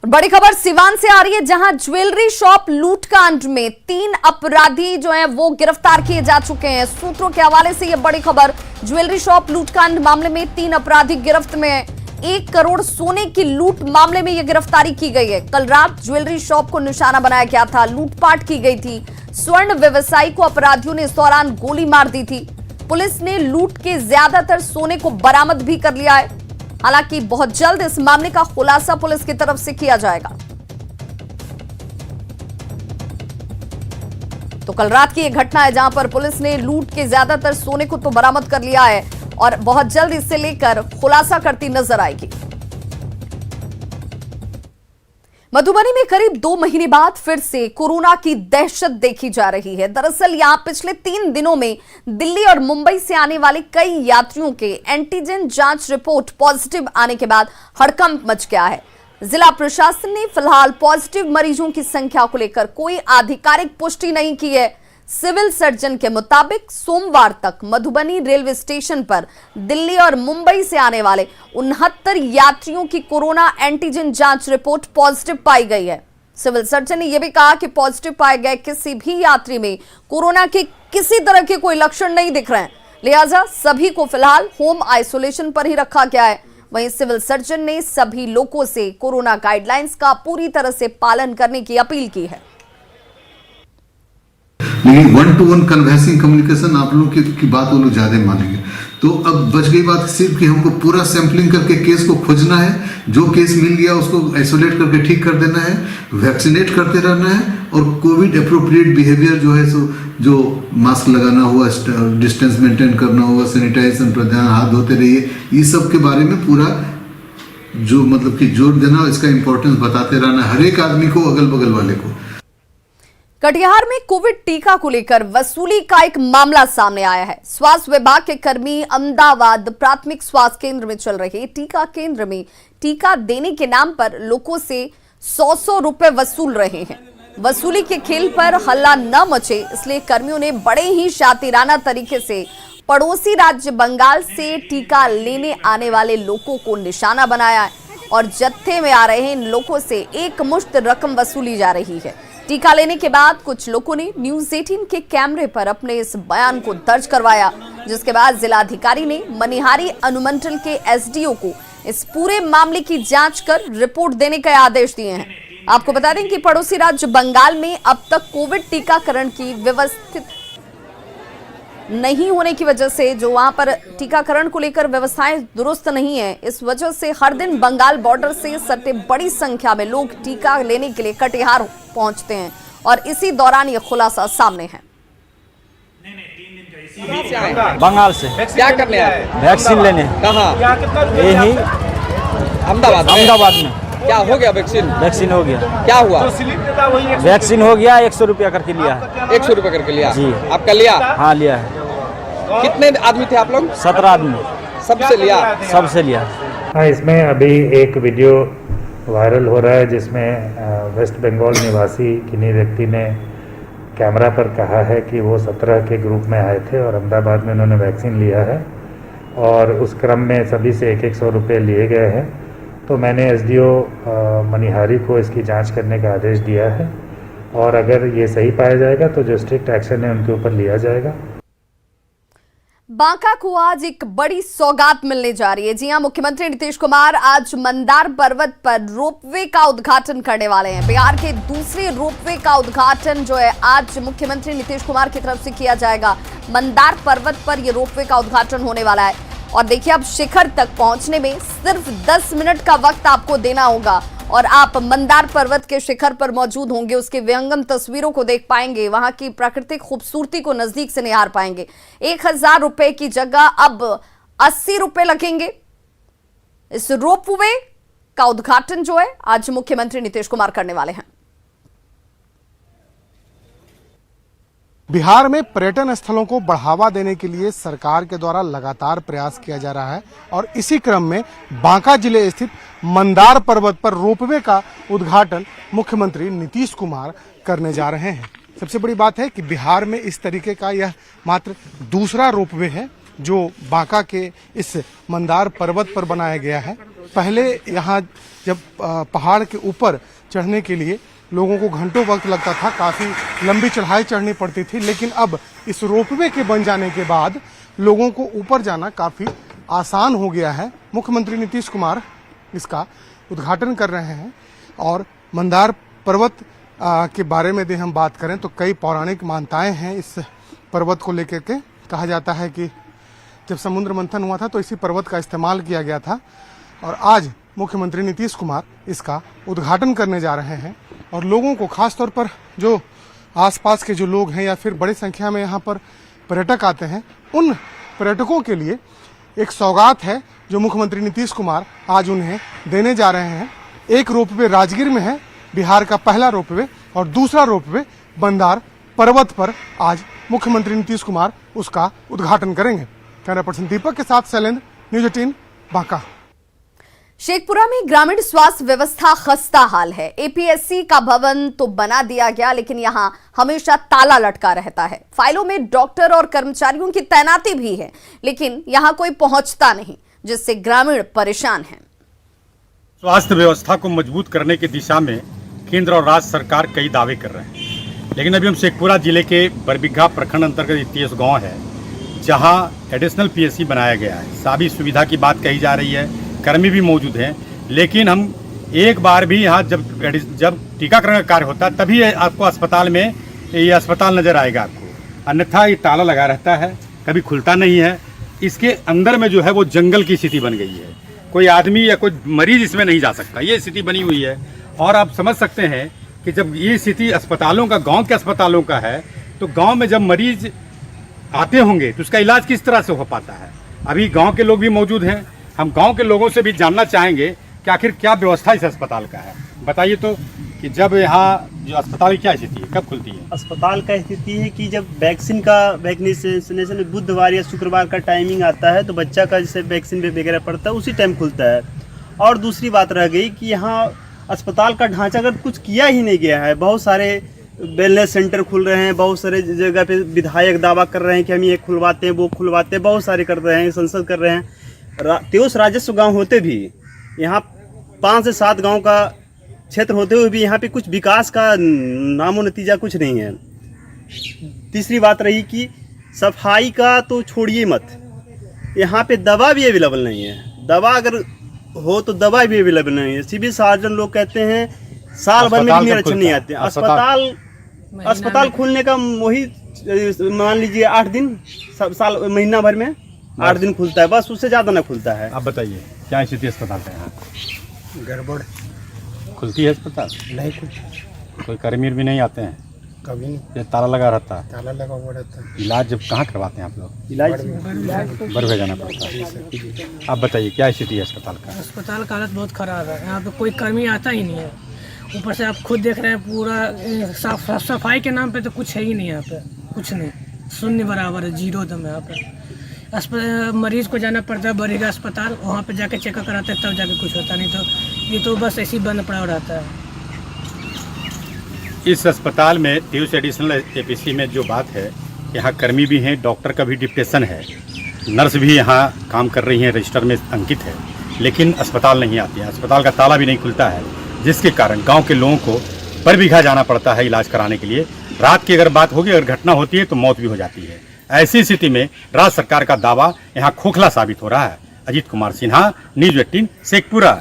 बड़ी खबर सिवान से आ रही है, जहां ज्वेलरी शॉप लूटकांड में 3 अपराधी जो हैं वो गिरफ्तार किए जा चुके हैं। सूत्रों के हवाले से यह बड़ी खबर, ज्वेलरी शॉप लूटकांड मामले में 3 अपराधी गिरफ्त में हैं। 1 करोड़ सोने की लूट मामले में यह गिरफ्तारी की गई है। कल रात ज्वेलरी शॉप को निशाना बनाया गया था, लूटपाट की गई थी। स्वर्ण व्यवसायी को अपराधियों ने इस दौरान गोली मार दी थी। पुलिस ने लूट के ज्यादातर सोने को बरामद भी कर लिया है। हालांकि बहुत जल्द इस मामले का खुलासा पुलिस की तरफ से किया जाएगा। तो कल रात की यह घटना है, जहां पर पुलिस ने लूट के ज्यादातर सोने को तो बरामद कर लिया है और बहुत जल्द इससे लेकर खुलासा करती नजर आएगी। मधुबनी में करीब 2 महीने बाद फिर से कोरोना की दहशत देखी जा रही है। दरअसल यहां पिछले 3 दिनों में दिल्ली और मुंबई से आने वाले कई यात्रियों के एंटीजन जांच रिपोर्ट पॉजिटिव आने के बाद हड़कंप मच गया है। जिला प्रशासन ने फिलहाल पॉजिटिव मरीजों की संख्या को लेकर कोई आधिकारिक पुष्टि नहीं की है। सिविल सर्जन के मुताबिक सोमवार तक मधुबनी रेलवे स्टेशन पर दिल्ली और मुंबई से आने वाले 69 यात्रियों की कोरोना एंटीजन जांच रिपोर्ट पॉजिटिव पाई गई है। सिविल सर्जन ने यह भी कहा कि पॉजिटिव पाए गए किसी भी यात्री में कोरोना के किसी तरह के कोई लक्षण नहीं दिख रहे हैं, लिहाजा सभी को फिलहाल होम आइसोलेशन पर ही रखा गया है। वहीं सिविल सर्जन ने सभी लोगों से कोरोना गाइडलाइंस का पूरी तरह से पालन करने की अपील की है। लेकिन 1-to-1 कन्वर्सिंग कम्युनिकेशन आप लोगों की बात वो लोग ज्यादा मानेंगे। तो अब बच गई बात सिर्फ कि हमको पूरा सैंपलिंग करके केस को खोजना है, जो केस मिल गया उसको आइसोलेट करके ठीक कर देना है, वैक्सीनेट करते रहना है और कोविड अप्रोप्रिएट बिहेवियर जो है सो जो मास्क लगाना हुआ, डिस्टेंस मेंटेन करना हुआ, सैनिटाइजेशन पर ध्यान, हाथ धोते रहिए, ये सब के बारे में पूरा जो मतलब कि जोर देना, इसका इंपॉर्टेंस बताते रहना हर एक आदमी को, अगल बगल वाले को। कटिहार में कोविड टीका को लेकर वसूली का एक मामला सामने आया है। स्वास्थ्य विभाग के कर्मी अहमदाबाद प्राथमिक स्वास्थ्य केंद्र में चल रहे टीका केंद्र में टीका देने के नाम पर लोगों से 100 रुपए वसूल रहे हैं। वसूली के खेल पर हल्ला न मचे, इसलिए कर्मियों ने बड़े ही शातिराना तरीके से पड़ोसी राज्य बंगाल से टीका लेने आने वाले लोगों को निशाना बनाया है और जत्थे में आ रहे इन लोगों से एक मुश्त रकम वसूली जा रही है। टीका लेने के बाद कुछ लोगों ने न्यूज़ 18 के कैमरे पर अपने इस बयान को दर्ज करवाया, जिसके बाद जिलाधिकारी ने मनिहारी अनुमंडल के एसडीओ को इस पूरे मामले की जांच कर रिपोर्ट देने के आदेश दिए हैं। आपको बता दें कि पड़ोसी राज्य बंगाल में अब तक कोविड टीकाकरण की व्यवस्थित नहीं होने की वजह से, जो वहां पर टीकाकरण को लेकर व्यवस्थाएं दुरुस्त नहीं है, इस वजह से हर दिन बंगाल बॉर्डर से सटे बड़ी संख्या में लोग टीका लेने के लिए कटिहार पहुंचते हैं और इसी दौरान यह खुलासा सामने है। बंगाल से क्या करने आए? वैक्सीन लेने। कहाँ? यही अहमदाबाद में। क्या हो गया? वैक्सीन हो गया। क्या हुआ? वैक्सीन हो गया, 100 रुपया करके लिया है। 100 रुपया करके लिया जी। आपका लिया? हाँ लिया है। कितने आदमी थे आप लोग? 17 आदमी। सबसे लिया? सबसे लिया। हाँ, इसमें अभी एक वीडियो वायरल हो रहा है जिसमें वेस्ट बंगाल निवासी किन्हीं व्यक्ति ने कैमरा पर कहा है कि वो 17 के ग्रुप में आए थे और अहमदाबाद में उन्होंने वैक्सीन लिया है और उस क्रम में सभी से 100 रुपये लिए गए हैं। तो मैंने एसडीओ मनिहारी को इसकी जांच करने का आदेश दिया है और अगर ये सही पाया जाएगा तो जो स्ट्रिक्ट एक्शन है उनके ऊपर लिया जाएगा। बांका को आज एक बड़ी सौगात मिलने जा रही है। जी हां, मुख्यमंत्री नीतीश कुमार आज मंदार पर्वत पर रोपवे का उद्घाटन करने वाले हैं। बिहार के दूसरे रोपवे का उद्घाटन जो है आज मुख्यमंत्री नीतीश कुमार की तरफ से किया जाएगा। मंदार पर्वत पर यह रोपवे का उद्घाटन होने वाला है और देखिए, अब शिखर तक पहुंचने में सिर्फ 10 मिनट का वक्त आपको देना होगा और आप मंदार पर्वत के शिखर पर मौजूद होंगे। उसके विहंगम तस्वीरों को देख पाएंगे, वहां की प्राकृतिक खूबसूरती को नजदीक से निहार पाएंगे। 1000 रुपए की जगह अब 80 रुपए लगेंगे। इस रोपवे का उद्घाटन जो है आज मुख्यमंत्री नीतीश कुमार करने वाले हैं। बिहार में पर्यटन स्थलों को बढ़ावा देने के लिए सरकार के द्वारा लगातार प्रयास किया जा रहा है और इसी क्रम में बांका जिले स्थित मंदार पर्वत पर रोपवे का उद्घाटन मुख्यमंत्री नीतीश कुमार करने जा रहे हैं। सबसे बड़ी बात है कि बिहार में इस तरीके का यह मात्र दूसरा रोपवे है जो बांका के इस मंदार पर्वत पर बनाया गया है। पहले यहाँ जब पहाड़ के ऊपर चढ़ने के लिए लोगों को घंटों वक्त लगता था, काफ़ी लंबी चढ़ाई चढ़नी पड़ती थी, लेकिन अब इस रोपवे के बन जाने के बाद लोगों को ऊपर जाना काफ़ी आसान हो गया है। मुख्यमंत्री नीतीश कुमार इसका उद्घाटन कर रहे हैं और मंदार पर्वत के बारे में यदि हम बात करें तो कई पौराणिक मान्यताएं हैं इस पर्वत को लेकर के। कहा जाता है कि जब समुद्र मंथन हुआ था तो इसी पर्वत का इस्तेमाल किया गया था और आज मुख्यमंत्री नीतीश कुमार इसका उद्घाटन करने जा रहे हैं और लोगों को, खास तौर पर जो आसपास के जो लोग हैं या फिर बड़ी संख्या में यहाँ पर पर्यटक आते हैं, उन पर्यटकों के लिए एक सौगात है जो मुख्यमंत्री नीतीश कुमार आज उन्हें देने जा रहे हैं। एक रोपवे राजगीर में है, बिहार का पहला रोपवे, और दूसरा रोपवे मंदार पर्वत पर आज मुख्यमंत्री नीतीश कुमार उसका उद्घाटन करेंगे। कैमरा पर्सन दीपक के साथ शैलेंद्र, न्यूज 18 बांका। शेखपुरा में ग्रामीण स्वास्थ्य व्यवस्था खस्ता हाल है। एपीएससी का भवन तो बना दिया गया, लेकिन यहां हमेशा ताला लटका रहता है। फाइलों में डॉक्टर और कर्मचारियों की तैनाती भी है, लेकिन यहां कोई पहुंचता नहीं, जिससे ग्रामीण परेशान हैं। स्वास्थ्य व्यवस्था को मजबूत करने की दिशा में केंद्र और राज्य सरकार कई दावे कर रहे हैं, लेकिन अभी हम शेखपुरा जिले के बरबीघा प्रखंड अंतर्गत 30 गाँव है जहाँ एडिशनल पीएससी बनाया गया है। सभी सुविधा की बात कही जा रही है, कर्मी भी मौजूद हैं, लेकिन हम एक बार भी यहाँ जब टीकाकरण का कार्य होता है तभी आपको अस्पताल में ये अस्पताल नज़र आएगा आपको, अन्यथा ये ताला लगा रहता है, कभी खुलता नहीं है। इसके अंदर में जो है वो जंगल की स्थिति बन गई है, कोई आदमी या कोई मरीज इसमें नहीं जा सकता, ये स्थिति बनी हुई है। और आप समझ सकते हैं कि जब ये स्थिति अस्पतालों का, गाँव के अस्पतालों का है, तो गाँव में जब मरीज आते होंगे तो उसका इलाज किस तरह से हो पाता है। अभी गाँव के लोग भी मौजूद हैं, हम गांव के लोगों से भी जानना चाहेंगे कि आखिर क्या व्यवस्था इस अस्पताल का है। बताइए तो कि जब यहाँ जो अस्पताल की क्या स्थिति है, कब खुलती है? अस्पताल का स्थिति है कि जब वैक्सीन का वैक्सीनेशन बुधवार या शुक्रवार का टाइमिंग आता है तो बच्चा का जैसे वैक्सीन वगैरह पड़ता है उसी टाइम खुलता है। और दूसरी बात रह गई कि यहाँ अस्पताल का ढांचागत कुछ किया ही नहीं गया है। बहुत सारे वेलनेस सेंटर खुल रहे हैं, बहुत सारे जगह पे विधायक दावा कर रहे हैं कि हम ये खुलवाते हैं, वो खुलवाते हैं, बहुत सारे कर रहे हैं, संसद कर रहे हैं। 23 राजस्व गांव होते भी यहाँ 5 से 7 गांव का क्षेत्र होते हुए भी यहाँ पे कुछ विकास का नामो नतीजा कुछ नहीं है। तीसरी बात रही कि सफाई का तो छोड़िए मत, यहाँ पे दवा भी अवेलेबल नहीं है। दवा अगर हो तो दवा भी अवेलेबल नहीं है। सिविल सर्जन लोग कहते हैं साल भर में भी निरीक्षण नहीं आते। अस्पताल खुलने का वही मान लीजिए 8 दिन, साल महीना भर में 8 दिन खुलता है, बस उससे ज़्यादा ना खुलता है। आप बताइए क्या स्थिति अस्पताल का यहाँ? गड़बड़। खुलती है अस्पताल? नहीं खुलती, कोई कर्मी भी नहीं आते हैं, कभी नहीं। ये ताला लगा रहता है? ताला लगा हुआ रहता है। इलाज जब कहाँ करवाते हैं आप लोग? इलाज बरबीघा जाना पड़ता है। आप बताइए क्या स्थिति है अस्पताल का? अस्पताल का हालत बहुत ख़राब है, यहाँ पे कोई कर्मी आता ही नहीं है। ऊपर से आप खुद देख रहे हैं पूरा साफ सफाई के नाम पे तो कुछ है ही नहीं यहाँ पे, कुछ नहीं, शून्य बराबर है, जीरो दम है यहाँ पे। मरीज को जाना पड़ता है बरबीघा अस्पताल, वहाँ पे जाके चेकअप कराते हैं तब जाके कुछ होता, नहीं तो ये तो बस ऐसे ही बंद पड़ा रहता है। इस अस्पताल में 23 एडिशनल एपीसी में जो बात है, यहाँ कर्मी भी हैं, डॉक्टर का भी डिप्टेशन है, नर्स भी यहाँ काम कर रही हैं, रजिस्टर में अंकित है, लेकिन अस्पताल नहीं आती है। अस्पताल का ताला भी नहीं खुलता है, जिसके कारण गांव के लोगों को बरबीघा जाना पड़ता है इलाज कराने के लिए। रात की अगर बात होगी, अगर घटना होती है तो मौत भी हो जाती है। ऐसी स्थिति में राज्य सरकार का दावा यहाँ खोखला साबित हो रहा है। अजीत कुमार सिन्हा, न्यूज 18 शेखपुरा।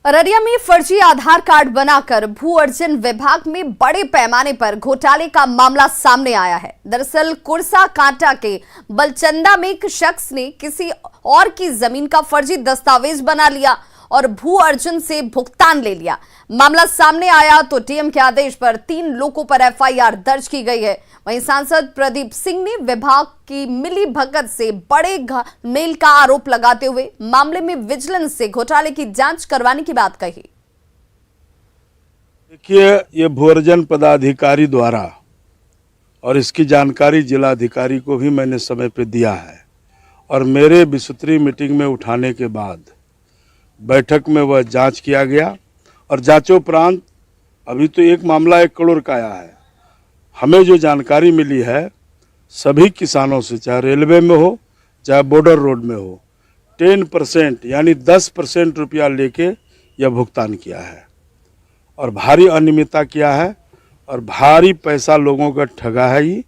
अररिया में फर्जी आधार कार्ड बनाकर भू अर्जन विभाग में बड़े पैमाने पर घोटाले का मामला सामने आया है। दरअसल कुरसा कांटा के बलचंदा में एक शख्स ने किसी और की जमीन का फर्जी दस्तावेज बना लिया और भू अर्जन से भुगतान ले लिया। मामला सामने आया तो डीएम के आदेश पर 3 लोगों पर एफआईआर दर्ज की गई है। वहीं सांसद प्रदीप सिंह ने विभाग की मिली भगत से बड़े मेल का आरोप लगाते हुए मामले में विजिलेंस से घोटाले की जांच करवाने की बात कही। देखिए, ये भू अर्जन पदाधिकारी द्वारा, और इसकी जानकारी जिलाधिकारी को भी मैंने समय पे दिया है, और मेरे विस्तृत मीटिंग में उठाने के बाद बैठक में वह जांच किया गया, और जांचोपरांत अभी तो एक मामला 1 करोड़ का आया है। हमें जो जानकारी मिली है, सभी किसानों से, चाहे रेलवे में हो चाहे बॉर्डर रोड में हो, 10% यानी 10% रुपया लेके यह भुगतान किया है और भारी अनियमितता किया है और भारी पैसा लोगों का ठगा है। ये